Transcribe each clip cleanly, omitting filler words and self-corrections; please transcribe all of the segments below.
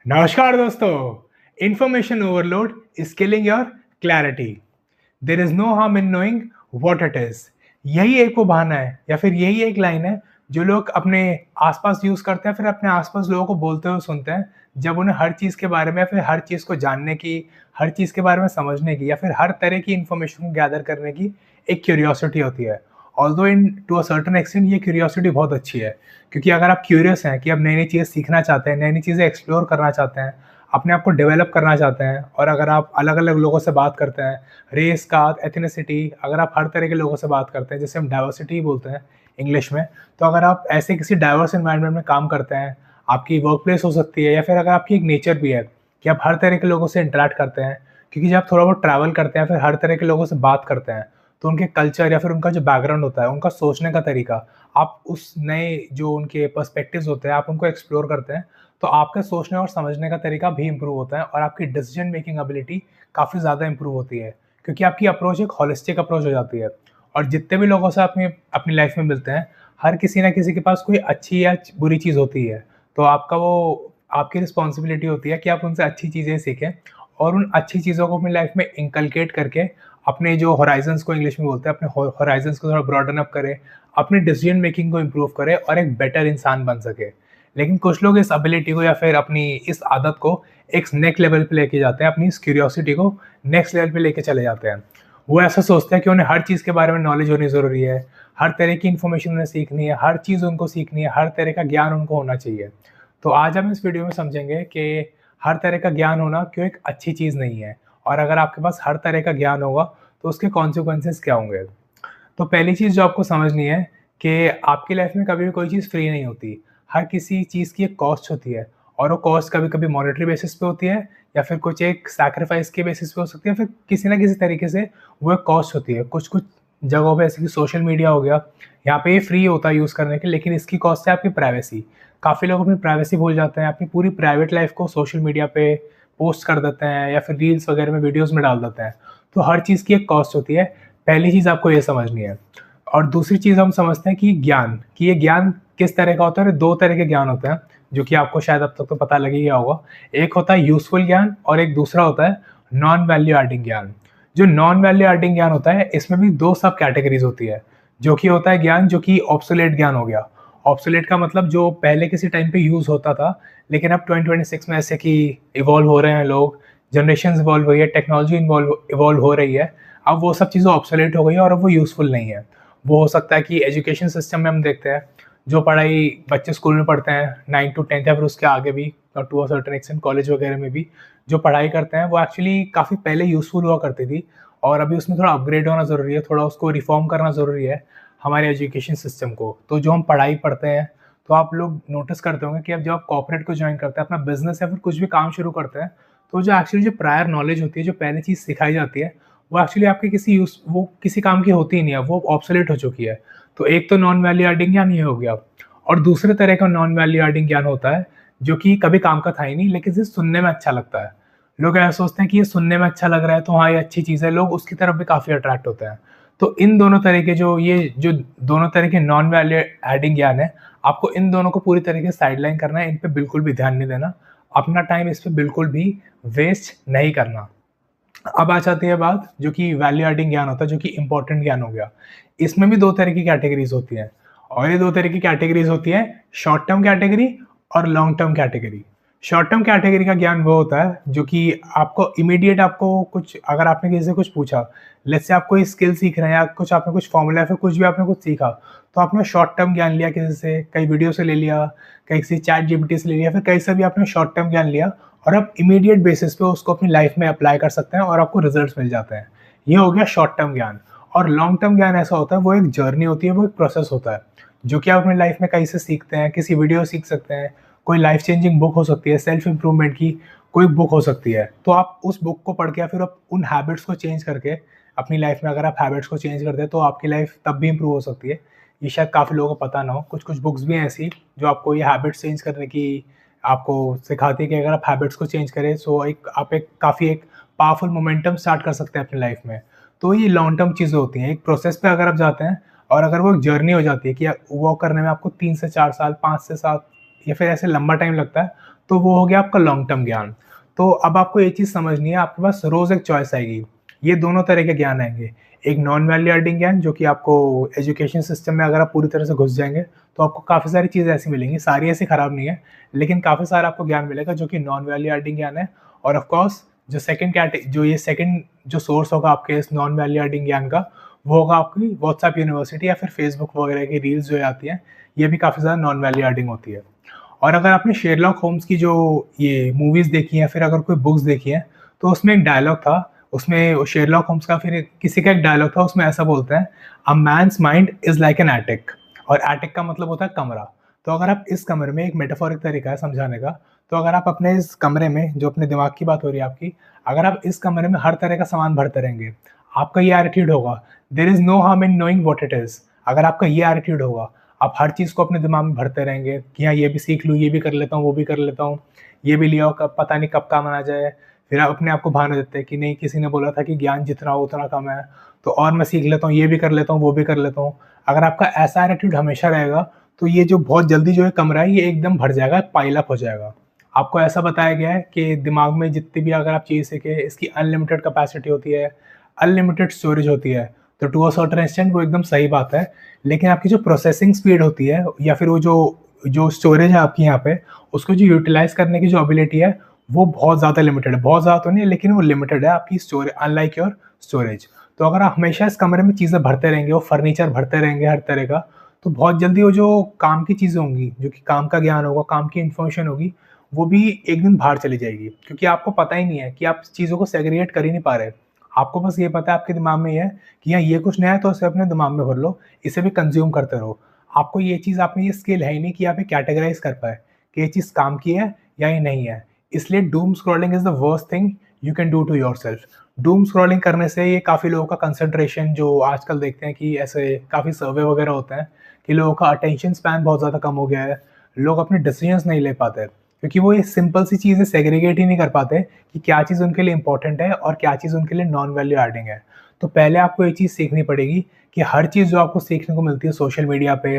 नमस्कार दोस्तों। Information overload is killing your clarity. There is no harm in knowing what it is. यही एक वो बहाना है या फिर यही एक लाइन है जो लोग अपने आसपास यूज करते हैं, फिर अपने आसपास लोगों को बोलते हुए सुनते हैं जब उन्हें हर चीज के बारे में या फिर हर चीज को जानने की, हर चीज के बारे में समझने की या फिर हर तरह की इंफॉर्मेशन को गैदर करने की एक क्यूरियोसिटी होती है। Although in to a certain extent ये क्यूरियोसिटी बहुत अच्छी है, क्योंकि अगर आप क्यूरियस हैं कि आप नई नई चीज़ें सीखना चाहते हैं, नई नई चीज़ें एक्सप्लोर करना चाहते हैं, अपने आप को डेवलप करना चाहते हैं, और अगर आप अलग अलग लोगों से बात करते हैं, रेस कास्ट एथनिसिटी, अगर आप हर तरह के लोगों से बात करते हैं, जैसे हम डाइवर्सिटी बोलते हैं इंग्लिश में, तो अगर आप ऐसे किसी डाइवर्स इन्वायरमेंट में काम करते हैं, आपकी वर्क प्लेस हो सकती है या फिर अगर आपकी एक नेचर भी है कि आप हर तरह के लोगों से इंटरेक्ट करते हैं, क्योंकि जब आप थोड़ा बहुत ट्रैवल करते हैं फिर हर तरह के लोगों से बात करते हैं, तो उनके कल्चर या फिर उनका जो बैकग्राउंड होता है, उनका सोचने का तरीका, आप उस नए जो उनके पर्सपेक्टिव्स होते हैं, आप उनको एक्सप्लोर करते हैं, तो आपका सोचने और समझने का तरीका भी इम्प्रूव होता है और आपकी डिसीजन मेकिंग एबिलिटी काफ़ी ज़्यादा इम्प्रूव होती है, क्योंकि आपकी अप्रोच एक होलिस्टिक अप्रोच हो जाती है। और जितने भी लोगों से अपनी अपनी लाइफ में मिलते हैं, हर किसी ना किसी के पास कोई अच्छी या बुरी चीज़ होती है, तो आपकी रिस्पॉन्सिबिलिटी होती है कि आप उनसे अच्छी चीज़ें सीखें और उन अच्छी चीज़ों को अपनी लाइफ में इंकलकेट करके अपने जो होराइज़न्स को इंग्लिश में बोलते हैं, अपने होराइज़न्स को थोड़ा ब्रॉडन अप करें, अपनी डिसीजन मेकिंग को इम्प्रूव करें और एक बेटर इंसान बन सके। लेकिन कुछ लोग इस एबिलिटी को या फिर अपनी इस आदत को एक नेक्स्ट लेवल पे लेके जाते हैं, अपनी इस क्यूरियोसिटी को नेक्स्ट लेवल पे लेके चले जाते हैं। वो ऐसा सोचते हैं कि उन्हें हर चीज़ के बारे में नॉलेज होनी ज़रूरी है, हर तरह की इन्फॉर्मेशन उन्हें सीखनी है, हर चीज़ उनको सीखनी है, हर तरह का ज्ञान उनको होना चाहिए। तो आज हम इस वीडियो में समझेंगे कि हर तरह का ज्ञान होना क्यों एक अच्छी चीज़ नहीं है, और अगर आपके पास हर तरह का ज्ञान होगा तो उसके कॉन्सिक्वेंसेस क्या होंगे। तो पहली चीज़ जो आपको समझनी है कि आपकी लाइफ में कभी भी कोई चीज़ फ्री नहीं होती। हर किसी चीज़ की एक कॉस्ट होती है, और वो कॉस्ट कभी-कभी मॉनेटरी बेसिस पे होती है या फिर कुछ एक सैक्रिफाइस के बेसिस पे हो सकती है, फिर किसी न किसी तरीके से वो एक कॉस्ट होती है। कुछ-कुछ जगहों पे जैसे कि सोशल मीडिया हो गया, यहाँ पे ये फ्री होता है यूज़ करने के, लेकिन इसकी कॉस्ट है आपकी प्राइवेसी। काफ़ी लोग अपनी प्राइवेसी भूल जाते हैं, अपनी पूरी प्राइवेट लाइफ़ को सोशल मीडिया पे पोस्ट कर देते हैं या फिर रील्स वगैरह में वीडियोज़ में डाल देते हैं। तो हर चीज़ की एक कॉस्ट होती है, पहली चीज़ आपको ये समझनी है। और दूसरी चीज़ हम समझते हैं कि ये ज्ञान किस तरह का होता है, और 2 तरह के ज्ञान होते हैं, जो कि आपको शायद अब तक तो पता लग ही गया होगा। एक होता है यूज़फुल ज्ञान और एक दूसरा होता है नॉन वैल्यू एडिंग ज्ञान। जो नॉन वैल्यू एडिंग ज्ञान होता है, इसमें भी 2 सब कैटेगरीज़ होती है, जो कि होता है ज्ञान जो कि ऑब्सोलेट ज्ञान हो गया। ऑब्सोलेट का मतलब जो पहले किसी टाइम पे यूज़ होता था, लेकिन अब 2026 में ऐसे कि इवॉल्व हो रहे हैं लोग, जनरेशंस इवॉल्व हुई है, टेक्नोलॉजी इवॉल्व हो रही है, अब वो सब चीज़ें ऑब्सोलेट हो गई है और अब वो यूज़फुल नहीं है। वो हो सकता है कि एजुकेशन सिस्टम में हम देखते हैं, जो पढ़ाई बच्चे स्कूल में पढ़ते हैं 9 टू 10 या फिर उसके आगे भी, और to a certain extent college वगैरह में भी जो पढ़ाई करते हैं, वो एक्चुअली काफ़ी पहले यूज़फुल हुआ करती थी, और अभी उसमें थोड़ा अपग्रेड होना ज़रूरी है, थोड़ा उसको रिफ़ॉर्म करना ज़रूरी है हमारे एजुकेशन सिस्टम को। तो जो हम पढ़ाई पढ़ते हैं, तो आप लोग नोटिस करते होंगे कि अब जब आप कॉर्पोरेट को जॉइन करते हैं, अपना बिज़नेस या फिर कुछ भी काम शुरू करते हैं, तो जो एक्चुअली जो प्रायर नॉलेज होती है, जो पहली चीज़ सिखाई जाती है, वो एक्चुअली आपके वो किसी काम की होती ही नहीं है, वो ऑब्सोलेट हो चुकी है। तो एक तो नॉन वैल्यू एडिंग ज्ञान ये हो गया, और दूसरे तरह का नॉन वैल्यू एडिंग ज्ञान होता है, जो कि कभी काम का था ही नहीं, लेकिन सिर्फ सुनने में अच्छा लगता है। लोग ऐसा सोचते हैं कि ये सुनने में अच्छा लग रहा है, तो हाँ, ये अच्छी चीज़ है, लोग उसकी तरफ भी काफ़ी अट्रैक्ट होते हैं। तो इन दोनों तरह के जो दोनों तरह के नॉन वैल्यू एडिंग ज्ञान है, आपको इन दोनों को पूरी तरीके से साइडलाइन करना है, इन पे बिल्कुल भी ध्यान नहीं देना, अपना टाइम इस पे बिल्कुल भी वेस्ट नहीं करना। अब आ जाती है बात जो कि वैल्यू एडिंग ज्ञान होता है, जो कि इम्पोर्टेंट ज्ञान हो गया। इसमें भी 2 तरह की कैटेगरीज़ होती हैं, और ये 2 तरह की कैटेगरीज़ होती है, शॉर्ट टर्म कैटेगरी और long term category. Short term category का ज्ञान वो होता है जो कि आपको इमीडिएट, आपको कुछ अगर आपने किसी से कुछ पूछा, लेट्स से आप कोई स्किल सीख रहे हैं या कुछ आपने कुछ फ़ॉर्मूला या फिर कुछ भी आपने कुछ सीखा, तो आपने शॉर्ट टर्म ज्ञान लिया किसी से, कहीं वीडियो से ले लिया, कहीं किसी चैट जीपीटी से ले लिया, फिर कहीं से भी आपने शॉर्ट टर्म ज्ञान लिया, और आप इमीडिएट बेसिस पे उसको अपनी लाइफ में अप्लाई कर सकते हैं और आपको रिजल्ट्स मिल जाते हैं। ये हो गया शॉर्ट टर्म ज्ञान। और लॉन्ग टर्म ज्ञान ऐसा होता है, वो एक जर्नी होती है, वो एक प्रोसेस होता है, जो कि आप अपनी लाइफ में कहीं से सीखते हैं, किसी वीडियो से सीख सकते हैं, कोई लाइफ चेंजिंग बुक हो सकती है, सेल्फ इम्प्रूवमेंट की कोई बुक हो सकती है। तो आप उस बुक को पढ़ के या फिर आप उन हैबिट्स को चेंज करके अपनी लाइफ में, अगर आप हैबिट्स को चेंज करते हैं, तो आपकी लाइफ तब भी इम्प्रूव हो सकती है। ये शायद काफ़ी लोगों को पता ना हो, कुछ-कुछ बुक्स भी हैं ऐसी जो आपको ये हैबिट्स चेंज करने की आपको सिखाती है कि अगर आप हैबिट्स को चेंज करें, सो एक काफ़ी एक पावरफुल मोमेंटम स्टार्ट कर सकते हैं अपनी लाइफ में। तो ये लॉन्ग टर्म चीज़ें होती हैं, एक प्रोसेस पे अगर आप जाते हैं, और अगर वो एक जर्नी हो जाती है कि वो करने में आपको 3 से 4 साल, 5 से 7 या फिर ऐसे लंबा टाइम लगता है, तो वो हो गया आपका लॉन्ग टर्म ज्ञान। तो अब आपको ये चीज़ समझनी है, आपके पास रोज़ एक चॉइस आएगी। ये दोनों तरह के ज्ञान आएँगे। एक नॉन वैल्यू एडिंग ज्ञान जो कि आपको एजुकेशन सिस्टम में अगर आप पूरी तरह से घुस जाएँगे, तो आपको काफ़ी सारी चीज़ें ऐसी मिलेंगी, सारी ऐसी खराब नहीं है, लेकिन काफ़ी सारा आपको ज्ञान मिलेगा जो कि नॉन वैल्यू एडिंग ज्ञान है। और ऑफ कोर्स जो ये सेकंड जो सोर्स होगा आपके इस नॉन वैल्यू एडिंग ज्ञान का, वो होगा आपकी व्हाट्सएप यूनिवर्सिटी या फिर फेसबुक वगैरह की रील्स जो आती हैं, ये भी काफ़ी ज़्यादा नॉन वैल्यू एडिंग होती है। और अगर आपने शेरलॉक होम्स की जो ये मूवीज़ देखी हैं, फिर अगर कोई बुक्स देखी हैं, तो उसमें एक डायलॉग था, उसमें शेरलॉक होम्स का फिर किसी का एक डायलॉग था, उसमें ऐसा बोलते हैं, "a man's mind is like an attic", और एटिक का मतलब होता है कमरा। तो अगर आप इस कमरे में, एक मेटाफोरिक तरीका है समझाने का, तो अगर आप अपने इस कमरे में, जो अपने दिमाग की बात हो रही है आपकी, अगर आप इस कमरे में हर तरह का सामान भरते रहेंगे, आपका ये एटीट्यूड होगा, there is no harm in knowing what it is. अगर आपका ये एटीट्यूड होगा, आप हर चीज़ को अपने दिमाग में भरते रहेंगे कि हाँ, ये भी सीख लूँ, ये भी कर लेता हूँ, वो भी कर लेता हूँ, ये भी ले आओ, कब पता नहीं कब काम आ जाए। फिर आप अपने आप को बहाने देते हैं कि नहीं, किसी ने बोला था कि ज्ञान जितना हो उतना कम है, तो और मैं सीख लेता हूँ, ये भी कर लेता हूँ, वो भी कर लेता हूँ। अगर आपका ऐसा एटीट्यूड हमेशा रहेगा, तो ये जो बहुत जल्दी जो है कमरा है, ये एकदम भर जाएगा, पाइल अप हो जाएगा। आपको ऐसा बताया गया है कि दिमाग में जितनी भी अगर आप चीज़ सीखें, इसकी अनलिमिटेड कैपेसिटी होती है, अनलिमिटेड स्टोरेज होती है। तो टू अ सर्टेन एक्सटेंट वो एकदम सही बात है। लेकिन आपकी जो प्रोसेसिंग स्पीड होती है, या फिर वो जो जो स्टोरेज है आपकी यहाँ पे, उसको जो यूटिलाइज़ करने की जो एबिलिटी है, वो बहुत ज़्यादा लिमिटेड है। बहुत ज़्यादा तो नहीं है, लेकिन वो लिमिटेड है आपकी अनलाइक योर स्टोरेज। तो अगर आप हमेशा इस कमरे में चीज़ें भरते रहेंगे, वो फर्नीचर भरते रहेंगे हर तरह का, तो बहुत जल्दी वो जो काम की चीज़ें होंगी, जो कि काम का ज्ञान होगा, काम की इन्फॉर्मेशन होगी, वो भी एक दिन बाहर चली जाएगी। क्योंकि आपको पता ही नहीं है कि आप चीज़ों को सेग्रीगेट कर ही नहीं पा रहे। आपको बस ये पता है, आपके दिमाग में ये है कि हाँ, ये कुछ नया है, तो इसे अपने दिमाग में भर लो, इसे भी कंज़्यूम करते रहो। आपको ये चीज़, आप में ये स्किल है ही नहीं कि आप ये कैटेगराइज़ कर पाएँ कि ये चीज़ काम की है या ये नहीं है। इसलिए doom scrolling is the worst thing you can do to yourself. Doom scrolling करने से ये काफ़ी लोगों का कंसंट्रेशन, जो आजकल देखते हैं कि ऐसे काफ़ी सर्वे वगैरह होते हैं कि लोगों का अटेंशन स्पैन बहुत ज़्यादा कम हो गया है। लोग अपने डिसीजंस नहीं ले पाते, क्योंकि वो ये सिंपल सी चीज़ें सेग्रीगेट ही नहीं कर पाते कि क्या चीज़ उनके लिए इम्पोर्टेंट है और क्या चीज़ उनके लिए नॉन वैल्यू एडिंग है। तो पहले आपको ये चीज़ सीखनी पड़ेगी कि हर चीज़ जो आपको सीखने को मिलती है सोशल मीडिया पे,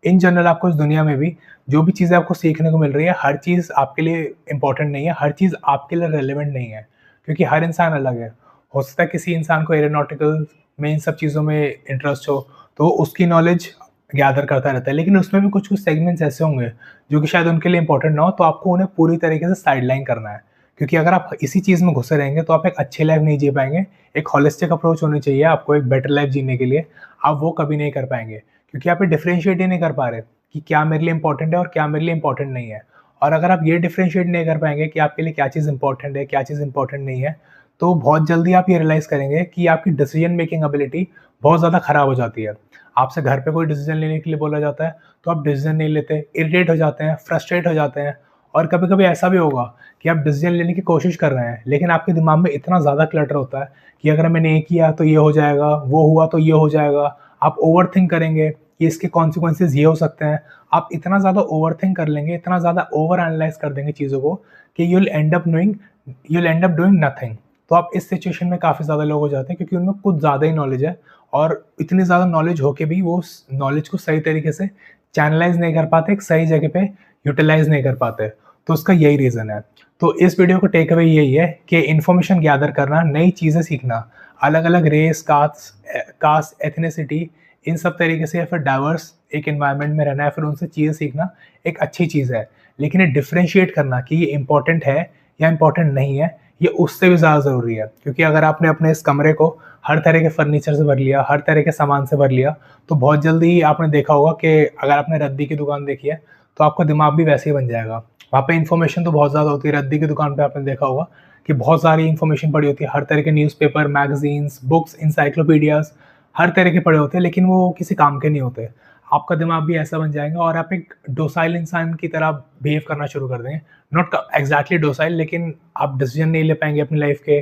इन जनरल आपको इस दुनिया में भी जो भी चीज़ें आपको सीखने को मिल रही है, हर चीज़ आपके लिए इम्पोर्टेंट नहीं है, हर चीज़ आपके लिए रेलेवेंट नहीं है, क्योंकि हर इंसान अलग है। हो सकता है किसी इंसान को एरोनॉटिकल में, इन सब चीज़ों में इंटरेस्ट हो, तो उसकी नॉलेज गैदर करता रहता है, लेकिन उसमें भी कुछ-कुछ सेगमेंट्स ऐसे होंगे जो कि शायद उनके लिए इम्पोर्टेंट ना हो, तो आपको उन्हें पूरी तरीके से साइडलाइन करना है। क्योंकि अगर आप इसी चीज़ में घुसे रहेंगे, तो आप एक अच्छी लाइफ़ नहीं जी पाएँगे। एक होलिस्टिक अप्रोच होनी चाहिए आपको एक बेटर लाइफ़ जीने के लिए, आप वो कभी नहीं कर पाएँगे। क्योंकि आप ये डिफरेंशिएट ही नहीं कर पा रहे कि क्या मेरे लिए इम्पोर्टेंट है और क्या मेरे लिए इम्पोर्टेंट नहीं है। और अगर आप ये डिफरेंशिएट नहीं कर पाएँगे कि आपके लिए क्या चीज़ इम्पोर्टेंट है, क्या चीज़ इम्पोर्टेंट नहीं है, तो बहुत जल्दी आप ये रियलाइज़ करेंगे कि आपकी डिसीज़न मेकिंग एबिलिटी बहुत ज़्यादा खराब हो जाती है। आपसे घर पे कोई डिसीज़न लेने के लिए बोला जाता है, तो आप डिसीज़न नहीं लेते, इरिटेट हो जाते हैं, फ्रस्ट्रेट हो जाते हैं। और कभी-कभी ऐसा भी होगा कि आप डिसीज़न लेने की कोशिश कर रहे हैं, लेकिन आपके दिमाग में इतना ज़्यादा क्लटर होता है कि अगर मैंने ये किया तो ये हो जाएगा, वो हुआ तो ये हो जाएगा। आप ओवरथिंक करेंगे कि इसके कॉन्सिक्वेंसेज़ ये हो सकते हैं। आप इतना ज़्यादा ओवरथिंक कर लेंगे, इतना ज़्यादा ओवर एनालाइज़ कर देंगे चीज़ों को कि you will and up doing nothing. तो आप इस सिचुएशन में काफ़ी ज़्यादा लोग हो जाते हैं, क्योंकि उनमें कुछ ज़्यादा ही नॉलेज है, और इतनी ज़्यादा नॉलेज होके भी वो उस नॉलेज को सही तरीके से चैनलाइज़ नहीं कर पाते, एक सही जगह पे यूटिलाइज़ नहीं कर पाते। तो उसका यही रीज़न है। तो इस वीडियो का टेक अवे यही है कि इन्फॉर्मेशन गैदर करना, नई चीज़ें सीखना, अलग-अलग रेस, कास्ट, एथनिसिटी, इन सब तरीके से, या फिर डाइवर्स एक एनवायरनमेंट में रहना, या फिर उनसे चीज़ें सीखना एक अच्छी चीज़ है। लेकिन ये डिफरेंशिएट करना कि ये इम्पोर्टेंट है या इम्पोर्टेंट नहीं है, ये उससे भी ज़्यादा ज़रूरी है। क्योंकि अगर आपने अपने इस कमरे को हर तरह के फर्नीचर से भर लिया, हर तरह के सामान से भर लिया, तो बहुत जल्दी ही आपने देखा होगा कि अगर आपने रद्दी की दुकान देखी है, तो आपका दिमाग भी वैसे ही बन जाएगा। वहाँ पे इन्फॉर्मेशन तो बहुत ज़्यादा होती है, रद्दी की दुकान पे आपने देखा होगा कि बहुत सारी इन्फॉर्मेशन पड़ी होती है, हर तरह के न्यूज़पेपर, मैगज़ीन्स, बुक्स, एनसाइक्लोपीडियाज़, हर तरह के पड़े होते हैं, लेकिन वो किसी काम के नहीं होते। आपका दिमाग भी ऐसा बन जाएगा और आप एक डोसाइल इंसान की तरह बिहेव करना शुरू कर देंगे। नॉट एग्ज़ैक्टली डोसाइल, लेकिन आप डिसीज़न नहीं ले पाएँगे अपनी लाइफ़ के,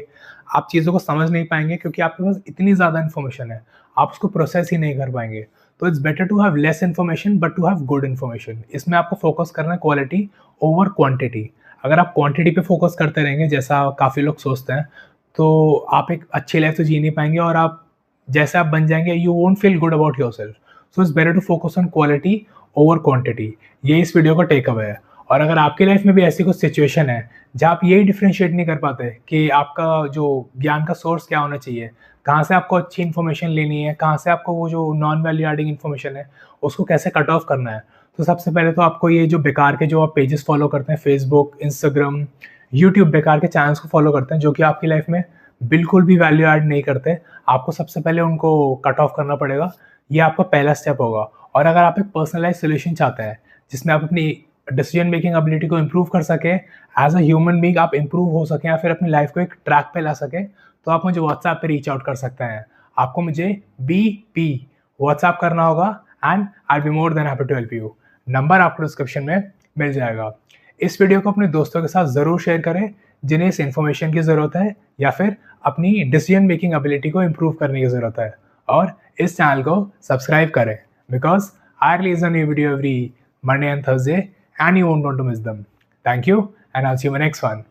आप चीज़ों को समझ नहीं पाएँगे, क्योंकि आपके पास इतनी ज़्यादा इन्फॉर्मेशन है, आप उसको प्रोसेस ही नहीं कर पाएँगे। तो it's better to have less information but to have good information. इसमें आपको फ़ोकस करना है क्वालिटी ओवर क्वांटिटी। अगर आप क्वांटिटी पे फ़ोकस करते रहेंगे, जैसा काफ़ी लोग सोचते हैं, तो आप एक अच्छी लाइफ़ तो जी नहीं पाएँगे, और आप जैसे आप बन जाएँगे, you won't feel good about yourself. So it's better to focus on quality over quantity. ये इस वीडियो का टेक अवे है। और अगर आपकी लाइफ में भी ऐसी कुछ सिचुएशन है जहाँ आप यही डिफरेंशिएट नहीं कर पाते कि आपका जो ज्ञान का सोर्स क्या होना चाहिए, कहाँ से आपको अच्छी इन्फॉर्मेशन लेनी है, कहाँ से आपको वो जो नॉन वैल्यू एडिंग इन्फॉर्मेशन है उसको कैसे कट ऑफ करना है, तो सबसे पहले तो आपको ये जो बेकार के जो आप पेजेस फॉलो करते हैं, फेसबुक, इंस्टाग्राम, यूट्यूब, बेकार के चैनल्स को फॉलो करते हैं जो कि आपकी लाइफ में बिल्कुल भी वैल्यू ऐड नहीं करते, आपको सबसे पहले उनको कट ऑफ करना पड़ेगा। ये आपका पहला स्टेप होगा। और अगर आप एक पर्सनलाइज सोल्यूशन चाहते हैं जिसमें आप अपनी डिसीजन मेकिंग एबिलिटी को इम्प्रूव कर सकें, एज अ ह्यूमन बीइंग आप इम्प्रूव हो सकें या फिर अपनी लाइफ को एक ट्रैक पे ला सकें, तो आप मुझे व्हाट्सएप पे रीच आउट कर सकते हैं। आपको मुझे BP व्हाट्सएप करना होगा and I be more than happy to help you. Number आपको डिस्क्रिप्शन में मिल जाएगा। इस वीडियो को अपने दोस्तों के साथ ज़रूर शेयर करें जिन्हें इस इन्फॉर्मेशन की ज़रूरत है या फिर अपनी डिसीजन मेकिंग एबिलिटी को इम्प्रूव करने की ज़रूरत है। और इस चैनल को सब्सक्राइब करें because I release a new video every Monday and Thursday and you won't want to miss them. Thank you and I'll see you in the next one.